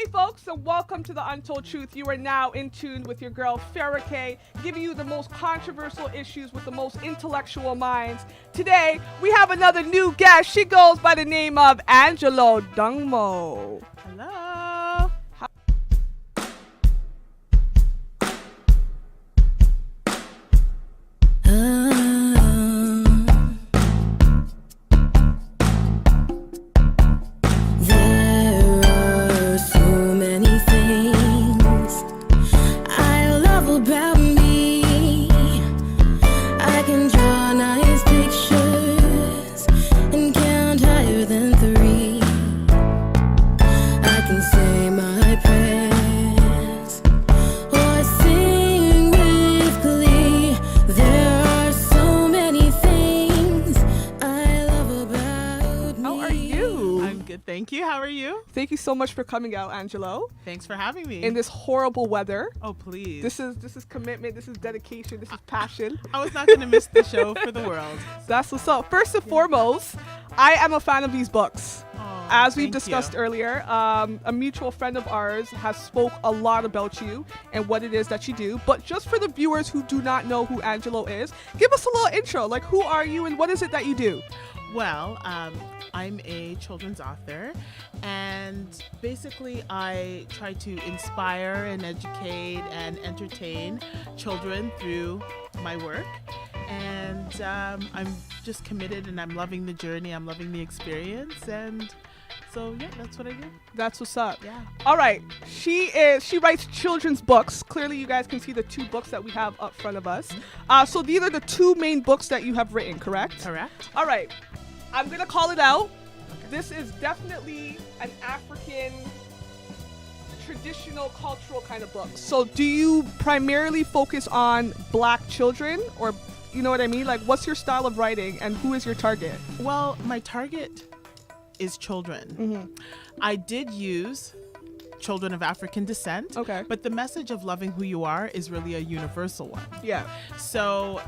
Hey folks, and welcome to the Untold Truth. You are now in tune with your girl Farrah Kay, giving you the most controversial issues with the most intellectual minds. Today, we have another new guest. She goes by the name of Angelou Ndongmo. Hello. Thank you. How are you? Thank you so much for coming out, Angelou. Thanks for having me. In this horrible weather. Oh, please. This is commitment. This is dedication. This is passion. I was not going to miss the show for the world. That's what's up. First and foremost, I am a fan of these books. Oh, as we've discussed earlier, a mutual friend of ours has spoke a lot about you and what it is that you do. But just for the viewers who do not know who Angelou is, give us a little intro. Like, who are you and what is it that you do? Well, I'm a children's author, and basically I try to inspire and educate and entertain children through my work. And I'm just committed, and I'm loving the journey. I'm loving the experience, and so yeah, that's what I do. That's what's up. Yeah. All right. She writes children's books. Clearly, you guys can see the two books that we have up front of us. So these are the two main books that you have written, correct? Correct. All right. I'm gonna call it out. This is definitely an African traditional cultural kind of book. So do you primarily focus on Black children, or you know what I mean? Like, what's your style of writing and who is your target? Well, my target is children. Mm-hmm. I did use children of African descent. Okay. But the message of loving who you are is really a universal one. Yeah. So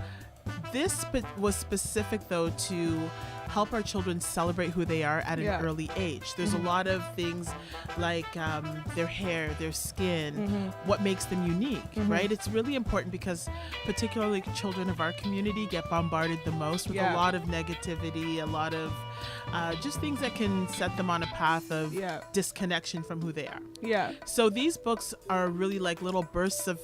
this was specific, though, to help our children celebrate who they are at an early age. There's a lot of things like their hair, their skin, what makes them unique, right? It's really important because particularly children of our community get bombarded the most with a lot of negativity, a lot of just things that can set them on a path of disconnection from who they are. Yeah. So these books are really like little bursts of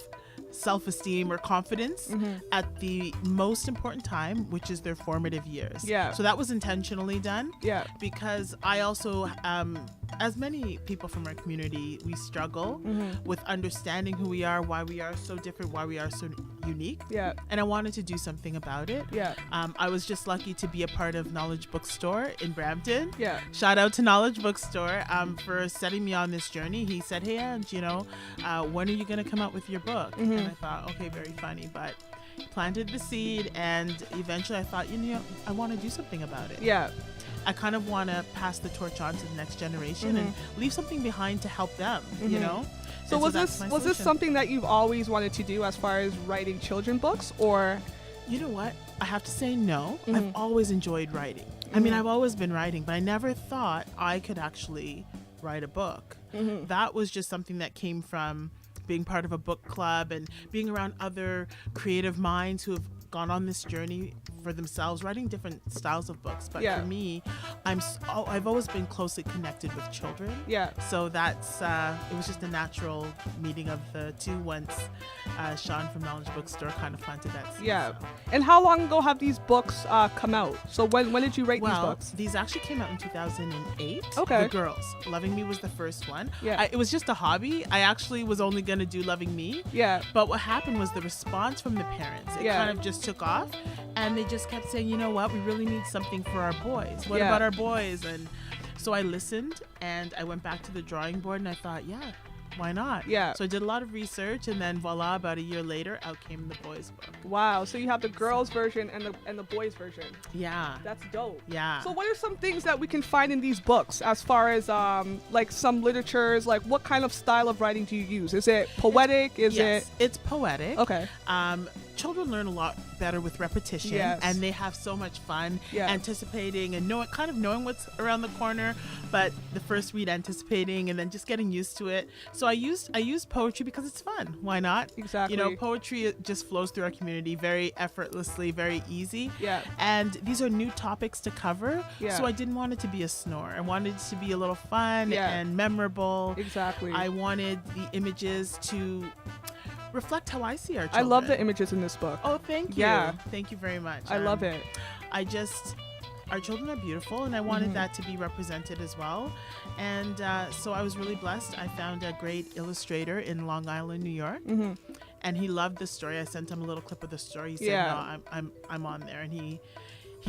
self-esteem or confidence at the most important time, which is their formative years. Yeah. So that was intentionally done. Yeah. Because I also, as many people from our community, we struggle with understanding who we are, why we are so different, why we are so unique. Yeah. And I wanted to do something about it. Yeah. I was just lucky to be a part of Knowledge Bookstore in Brampton. Yeah. Shout out to Knowledge Bookstore for setting me on this journey. He said, "Hey, Ange, when are you going to come out with your book?" And I thought, okay, very funny, but planted the seed, and eventually I thought, I want to do something about it. Yeah. I kind of want to pass the torch on to the next generation and leave something behind to help them, So was this something that you've always wanted to do as far as writing children books, or? You know what? I have to say no. I've always enjoyed writing. I mean, I've always been writing, but I never thought I could actually write a book. That was just something that came from being part of a book club and being around other creative minds who have gone on this journey for themselves, writing different styles of books. But for me, I've always been closely connected with children. Yeah. So that's it was just a natural meeting of the two once Sean from Knowledge Bookstore kind of planted that seed. Yeah. So. And how long ago have these books come out? So when did you write these books? These actually came out in 2008. Okay. The Girls. Loving Me was the first one. Yeah. It was just a hobby. I actually was only going to do Loving Me. Yeah. But what happened was the response from the parents, it kind of just took off, and they just kept saying, you know what, we really need something for our boys. What about our boys? And so I listened, and I went back to the drawing board, and I thought, why not? Yeah. So I did a lot of research, and then voila, about a year later, out came the boys' book. Wow. So you have the girls' version and the boys' version. Yeah. That's dope. Yeah. So what are some things that we can find in these books as far as like some literatures? Like what kind of style of writing do you use? Is it poetic? It's poetic. Okay. Children learn a lot better with repetition, Yes. and they have so much fun Yeah. anticipating and knowing what's around the corner, but the first read anticipating and then just getting used to it. So I use poetry because it's fun. Why not? Exactly. You know, poetry just flows through our community very effortlessly, very easy. Yeah. And these are new topics to cover. Yeah. So I didn't want it to be a snore. I wanted it to be a little fun Yeah. and memorable. Exactly. I wanted the images to reflect how I see our I children. love the images in this book. Oh, thank you. Yeah. Thank you very much. I love it. Our children are beautiful, and I wanted that to be represented as well. And so I was really blessed. I found a great illustrator in Long Island, New York, and he loved the story. I sent him a little clip of the story. He said, Yeah. "No, I'm on there," and he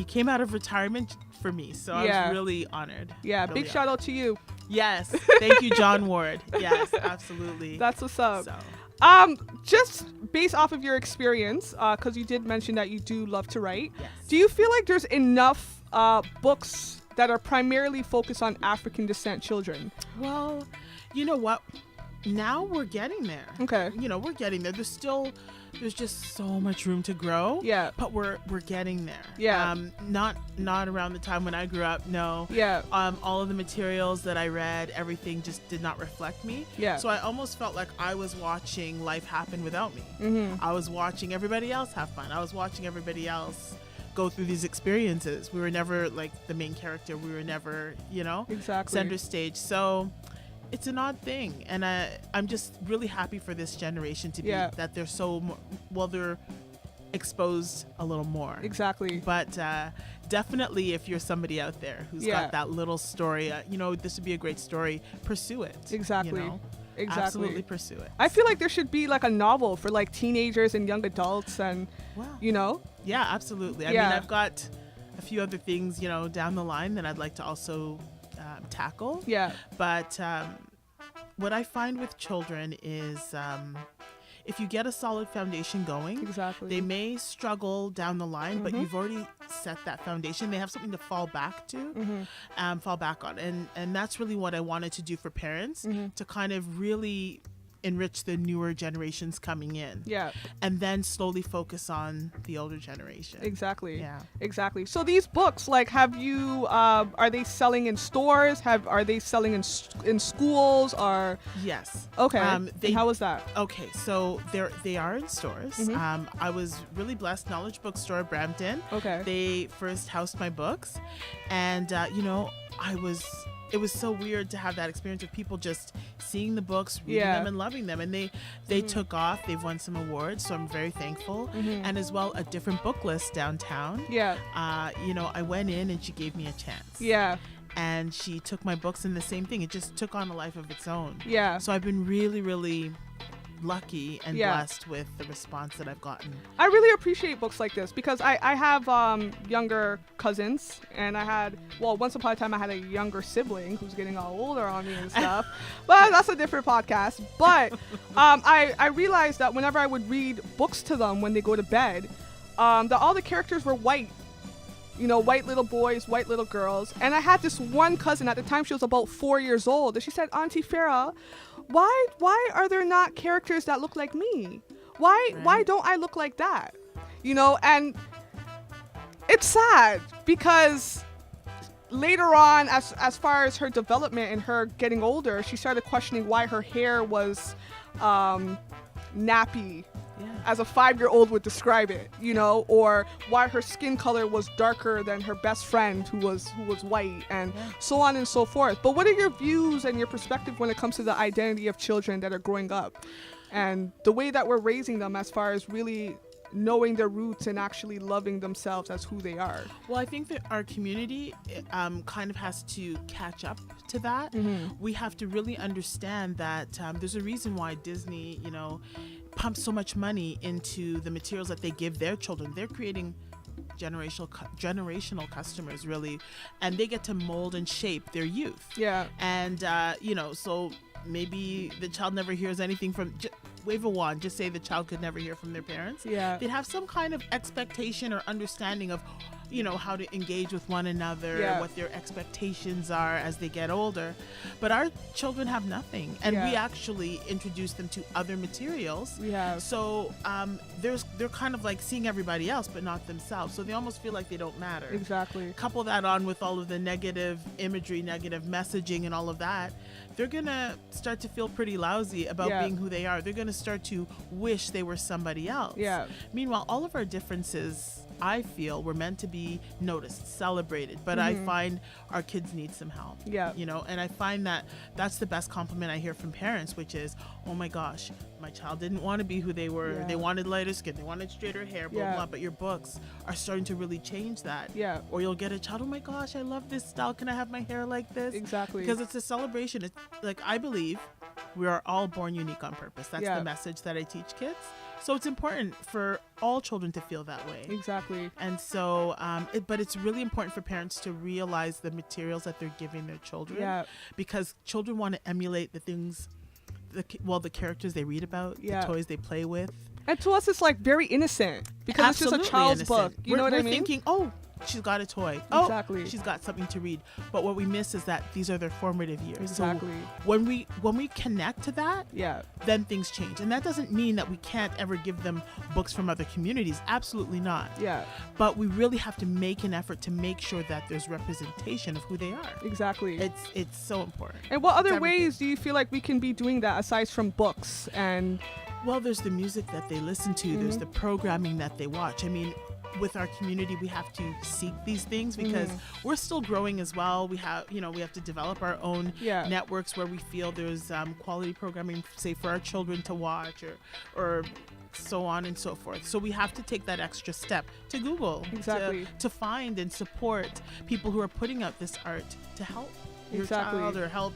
came out of retirement for me, so I Yeah. was really honored. Yeah. Really Big shout out to you. Yes, thank you, John Ward. Yes, absolutely. That's what's up. So. Just based off of your experience, because you did mention that you do love to write, Yes. do you feel like there's enough books that are primarily focused on African descent children? Well, you know what? Now we're getting there. Okay. You know, we're getting there. There's just so much room to grow. Yeah. But we're getting there. Yeah. Not around the time when I grew up. No. Yeah. All of the materials that I read, everything just did not reflect me. Yeah. So I almost felt like I was watching life happen without me. Mm-hmm. I was watching everybody else have fun. I was watching everybody else go through these experiences. We were never like the main character. We were never, Exactly. center stage. So it's an odd thing, and I'm just really happy for this generation to be that they're they're exposed a little more. Exactly. But definitely, if you're somebody out there who's got that little story, this would be a great story. Pursue it. Exactly. Exactly. Absolutely pursue it. I feel like there should be like a novel for like teenagers and young adults, and Wow. Yeah, absolutely. I mean, I've got a few other things, down the line that I'd like to also tackle. Yeah. But what I find with children is if you get a solid foundation going, Exactly. they may struggle down the line, but you've already set that foundation. They have something to fall back to, fall back on. And that's really what I wanted to do for parents, to kind of really enrich the newer generations coming in. Yeah. And then slowly focus on the older generation. Exactly. Yeah. Exactly. So these books, like, have you? Are they selling in stores? Are they selling in schools? Or Yes. okay. And how was that? Okay, so they are in stores. I was really blessed. Knowledge Bookstore, Brampton. Okay. They first housed my books, and it was so weird to have that experience of people just seeing the books, reading them, and loving them. And they took off. They've won some awards, so I'm very thankful. And as well, a different book list downtown. Yeah. I went in and she gave me a chance. Yeah. And she took my books, and the same thing. It just took on a life of its own. Yeah. So I've been really, really lucky and blessed with the response that I've gotten. I really appreciate books like this because I have younger cousins, and once upon a time I had a younger sibling who's getting all older on me and stuff, but that's a different podcast. But I realized that whenever I would read books to them when they go to bed, that all the characters were white. White little boys, white little girls. And I had this one cousin at the time, she was about 4 years old, and she said, "Auntie Farah, why are there not characters that look like me? Why don't I look like that?" And it's sad because later on, as far as her development and her getting older, she started questioning why her hair was nappy. As a 5-year-old would describe it, or why her skin color was darker than her best friend who was white, and so on and so forth. But what are your views and your perspective when it comes to the identity of children that are growing up and the way that we're raising them as far as really knowing their roots and actually loving themselves as who they are? Well, I think that our community kind of has to catch up to that. We have to really understand that there's a reason why Disney, pumps so much money into the materials that they give their children. They're creating generational customers, really, and they get to mold and shape their youth. Yeah. And so maybe the child never hears anything from, wave a wand, just say the child could never hear from their parents. Yeah. They'd have some kind of expectation or understanding of, you know, how to engage with one another, what their expectations are as they get older. But our children have nothing. And we actually introduce them to other materials. So they're kind of like seeing everybody else, but not themselves. So they almost feel like they don't matter. Exactly. Couple that on with all of the negative imagery, negative messaging, and all of that. They're going to start to feel pretty lousy about being who they are. They're going to start to wish they were somebody else. Meanwhile, all of our differences, I feel, were meant to be noticed, celebrated, but I find our kids need some help. You know, and I find that that's the best compliment I hear from parents, which is, oh my gosh, my child didn't want to be who they were. They wanted lighter skin, they wanted straighter hair, blah, blah, but your books are starting to really change that. Or you'll get a child, oh my gosh, I love this style. Can I have my hair like this? Exactly. Because it's a celebration. It's like, I believe we are all born unique on purpose. That's the message that I teach kids. So it's important for all children to feel that way. Exactly. And so, but it's really important for parents to realize the materials that they're giving their children. Because children want to emulate the things, the characters they read about, the toys they play with. And to us, it's like very innocent because Absolutely it's just a child's innocent. book. You know what I mean? We're thinking, oh, she's got a toy. Exactly. Oh, she's got something to read. But what we miss is that these are their formative years. Exactly. So when we connect to that, then things change. And that doesn't mean that we can't ever give them books from other communities. Absolutely not. But we really have to make an effort to make sure that there's representation of who they are. Exactly. It's so important. And what other ways do you feel like we can be doing that aside from books and... Well, there's the music that they listen to. There's the programming that they watch. I mean, with our community, we have to seek these things because we're still growing as well. We have to develop our own networks where we feel there's quality programming, say, for our children to watch or so on and so forth. So we have to take that extra step to Google, to find and support people who are putting out this art to help your child or help,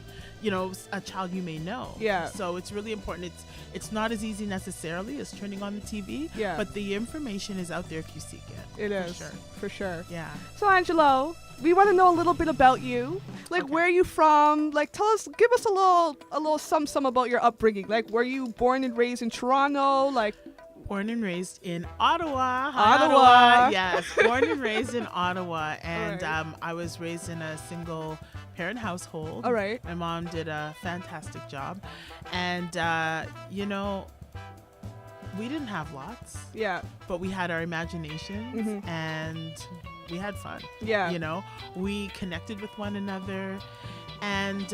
a child you may know. So it's really important. It's not as easy necessarily as turning on the TV, but the information is out there if you seek it. It is, for sure. Yeah. So Angelo, we want to know a little bit about you. Like, where are you from? Like, give us a little sum about your upbringing. Like, were you born and raised in Toronto? Like, born and raised in Ottawa. Ottawa. Yes, born and raised in Ottawa, and I was raised in a single parent household. All right. My mom did a fantastic job, and we didn't have lots. But we had our imaginations and we had fun. We connected with one another, and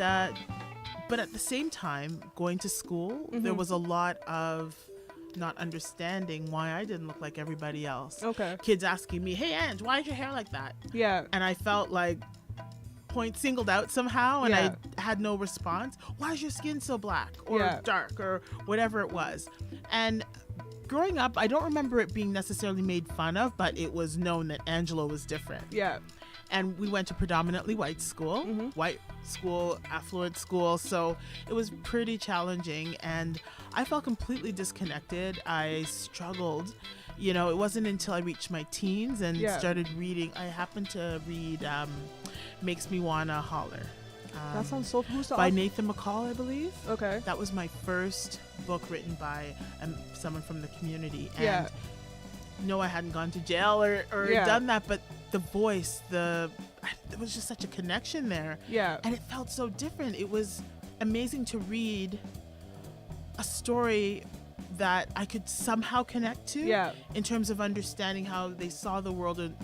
but at the same time, going to school, there was a lot of not understanding why I didn't look like everybody else. Kids asking me, "Hey, Ange, why is your hair like that?" And I felt like point singled out somehow, and I had no response. Why is your skin so black or dark or whatever it was? And growing up, I don't remember it being necessarily made fun of, but it was known that Angelo was different. And we went to predominantly white school, affluent school, so it was pretty challenging, and I felt completely disconnected. I struggled. It wasn't until I reached my teens and started reading. I happened to read Makes Me Wanna Holler. That sounds so cool. By Nathan McCall, I believe. That was my first book written by someone from the community. And no, I hadn't gone to jail or done that, but the voice, there was just such a connection there. And it felt so different. It was amazing to read a story that I could somehow connect to in terms of understanding how they saw the world. And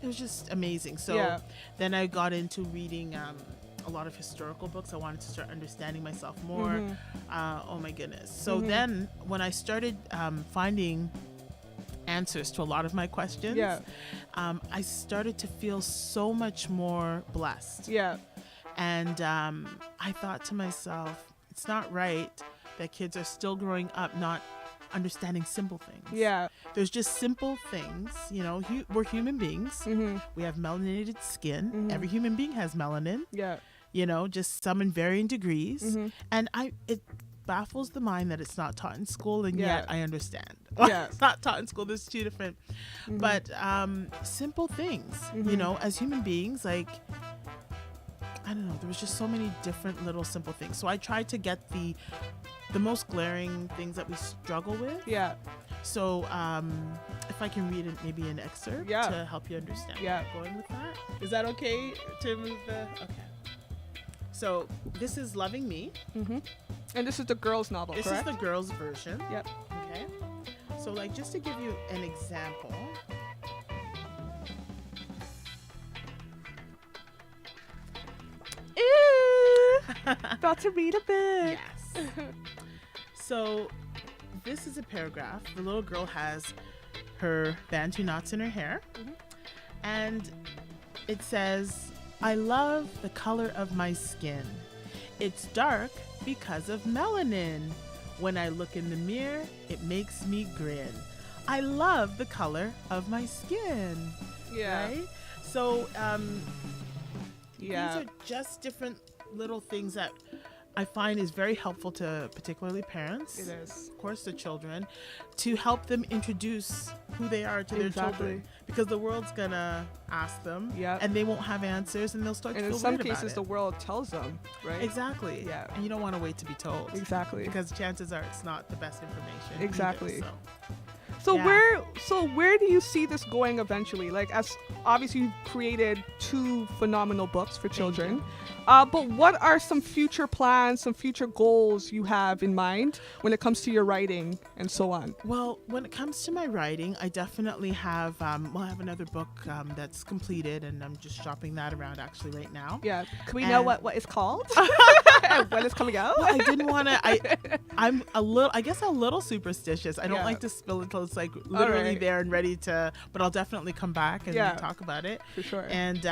it was just amazing. So then I got into reading a lot of historical books. I wanted to start understanding myself more. Oh my goodness. So then when I started finding answers to a lot of my questions, I started to feel so much more blessed. And I thought to myself, it's not right that kids are still growing up not understanding simple things. There's just simple things. We're human beings. We have melanated skin. Every human being has melanin. Just some in varying degrees. And it baffles the mind that it's not taught in school, and yet I understand. It's not taught in school. There's two different, but simple things. As human beings, like, I don't know, there was just so many different little simple things. So I tried to get the most glaring things that we struggle with. Yeah. So if I can read it, maybe an excerpt to help you understand where I'm going with that. Is that okay to move the... Okay. So this is Loving Me. Mm-hmm. And this is the girls' novel, correct? This is the girls' version. Yep. Okay. So like, just to give you an example. About to read a book. Yes. So this is a paragraph. The little girl has her Bantu knots in her hair. Mm-hmm. And it says, I love the color of my skin. It's dark because of melanin. When I look in the mirror, it makes me grin. I love the color of my skin. Yeah. Right? So these are just different little things that I find is very helpful to particularly parents. It is. Of course, the children, to help them introduce who they are to their children. Because the world's going to ask them and they won't have answers and they'll start to feel weird about it. And in some cases, the world tells them, right? Exactly. Yeah. And you don't want to wait to be told. Exactly. Because chances are it's not the best information. Exactly. Either, So where do you see this going eventually? Like, as obviously you've created 2 phenomenal books for children, but what are some future plans, some future goals you have in mind when it comes to your writing and so on? Well, when it comes to my writing, I definitely have, I have another book that's completed, and I'm just shopping that around actually right now. Yeah. Can we know what it's called? And when it's coming out? Well, I didn't want to, I'm a little superstitious. I don't like to spill until it's like literally there and ready to, but I'll definitely come back and talk about it. For sure. And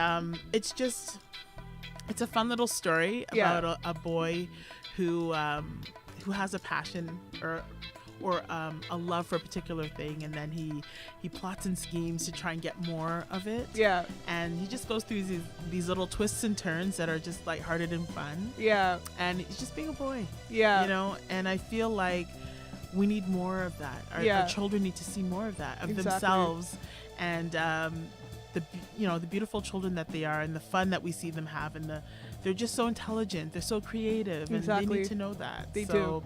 it's a fun little story about a boy who has a passion or a love for a particular thing, and then he plots and schemes to try and get more of it. Yeah. And he just goes through these little twists and turns that are just lighthearted and fun. Yeah. And he's just being a boy. Yeah. You know, and I feel like we need more of that. Our children need to see more of that, of themselves, and the beautiful children that they are, and the fun that we see them have, and they're just so intelligent, they're so creative, and they need to know that. They do.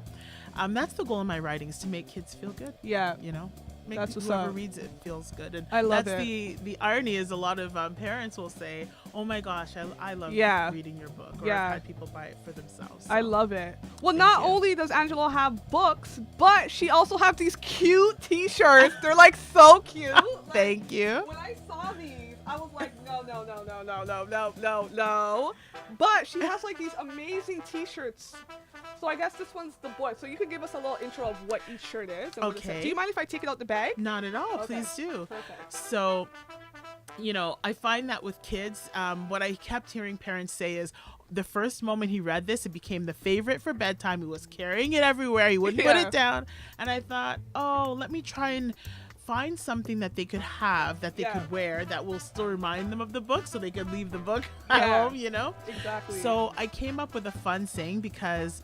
That's the goal of my writing, is to make kids feel good. Yeah. You know, make that's whoever reads it feels good. And I love that's the irony is a lot of parents will say, oh my gosh, I love reading your book, or I've had people buy it for themselves. So. I love it. Well, not only does Angelou have books, but she also have these cute t-shirts. They're like so cute. Thank you. When I saw these, I was like, no. But she has like these amazing t-shirts. So I guess this one's the boy. So you could give us a little intro of what each shirt is. And Okay. Do you mind if I take it out the bag? Not at all. Okay. Please do. Perfect. So, I find that with kids, what I kept hearing parents say is, the first moment he read this, it became the favorite for bedtime. He was carrying it everywhere. He wouldn't put it down. And I thought, let me try and find something that they could have, that they could wear, that will still remind them of the book, so they could leave the book at home, Exactly. So I came up with a fun saying, because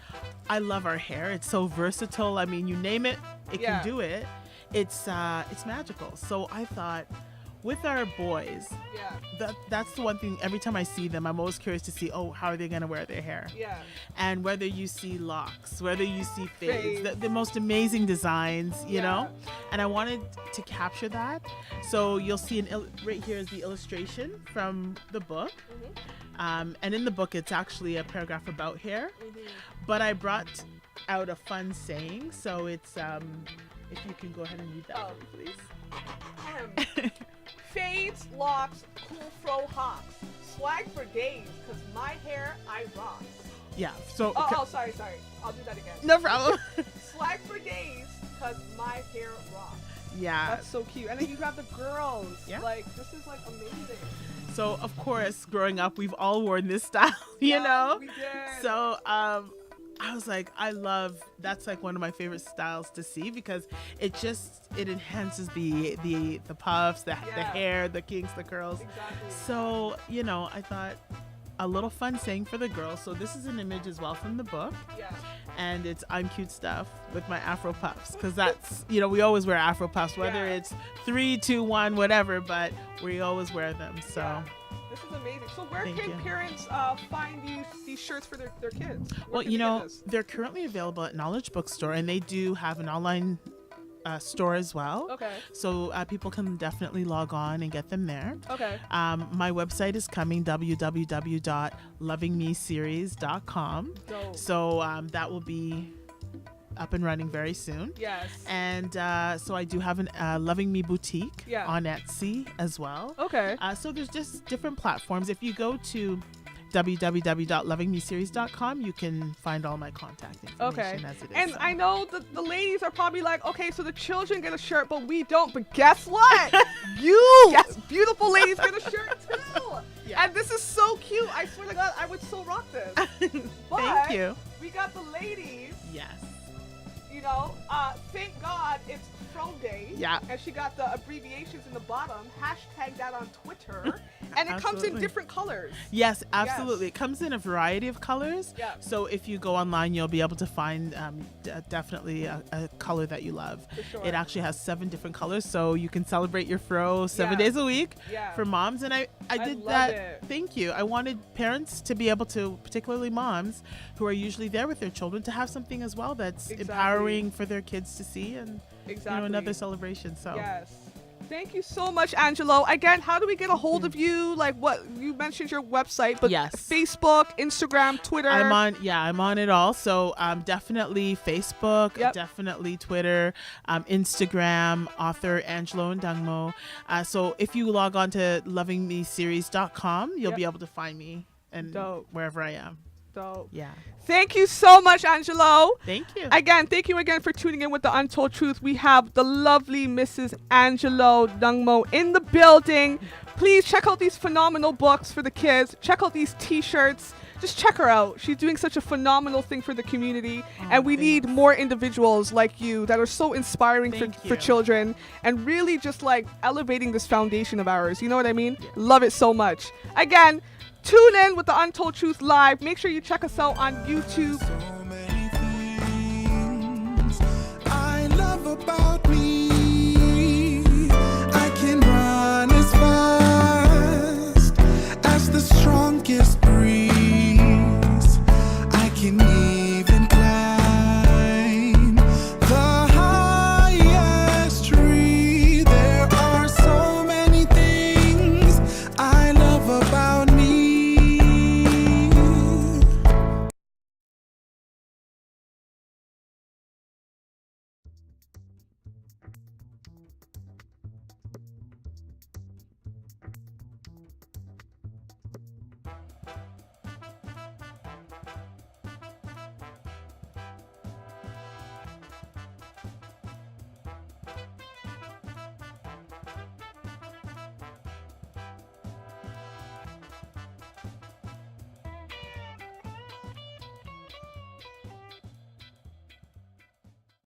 I love our hair. It's so versatile. I mean, you name it, it can do it. It's magical. So I thought, with our boys, that's the one thing. Every time I see them, I'm always curious to see, how are they going to wear their hair? Yeah. And whether you see locks, whether you see fades, the most amazing designs, you know? And I wanted to capture that. So you'll see right here is the illustration from the book. Mm-hmm. And in the book, it's actually a paragraph about hair. Mm-hmm. But I brought out a fun saying. So it's, if you can go ahead and read that for me, please. Fades, locks, cool fro hawks. Swag for days, cause my hair I rock. Yeah. So. Sorry. I'll do that again. No problem. Swag for days, cause my hair rocks. Yeah. That's so cute. And then you have the girls. Yeah. Like, this is like amazing. So of course, growing up, we've all worn this style, you know. We did. So I was like, that's like one of my favorite styles to see, because it enhances the puffs, the hair, the kinks, the curls. Exactly. So, I thought a little fun saying for the girls. So this is an image as well from the book. Yeah. And it's I'm cute stuff with my Afro puffs, because that's, we always wear Afro puffs, whether it's 3, 2, 1, whatever, but we always wear them. So. This is amazing. So where Thank can you. parents find these shirts for their kids? Where Well, can you they get know, this? they're currently available at Knowledge Bookstore, and they do have an online store as well. Okay. So people can definitely log on and get them there. Okay. My website is coming, www.lovingmeseries.com. Dope. So that will be up and running very soon. Yes. And so I do have an Loving Me boutique Yeah. on Etsy as well. Okay. So there's just different platforms. If you go to www.lovingmeseries.com, you can find all my contact information as it is. And so. I know the ladies are probably like, okay, so the children get a shirt, but we don't. But guess what? You, beautiful ladies, get a shirt too. Yeah. And this is so cute. I swear to God, I would so rock this. But Thank you. We got the ladies. Yes. You know, thank God it's Fro Day. Yeah. And she got the abbreviations in the bottom. Hashtag that on Twitter. And it comes in Absolutely. different colors. Yes, absolutely. It comes in a variety of colors. Yeah. So if you go online, you'll be able to find definitely a color that you love. For sure. It actually has 7 different colors, so you can celebrate your fro 7 Yeah. days a week Yeah. for moms. And I did love that. it. Thank you. I wanted parents to be able to, particularly moms who are usually there with their children, to have something as well that's Exactly. empowering for their kids to see, and Exactly. another celebration. So Yes. Thank you so much, Angelo. Again, how do we get a hold of you? Like, what you mentioned your website, but Yes. Facebook, Instagram, Twitter. I'm on it all. So definitely Facebook, Yep. definitely Twitter, Instagram, author Angelou Ndongmo. So if you log on to lovingmeseries.com, you'll Yep. be able to find me and Dope. wherever I am. Dope. Yeah. Thank you so much, Angelo. Thank you. Again, thank you again for tuning in with the Untold Truth. We have the lovely Mrs. Angelou Ndongmo in the building. Please check out these phenomenal books for the kids. Check out these t-shirts. Just check her out. She's doing such a phenomenal thing for the community. And we need more individuals like you that are so inspiring for Thank you. children and really just like elevating this foundation of ours. You know what I mean? Love it so much. Again, tune in with the Untold Truth Live. Make sure you check us out on YouTube.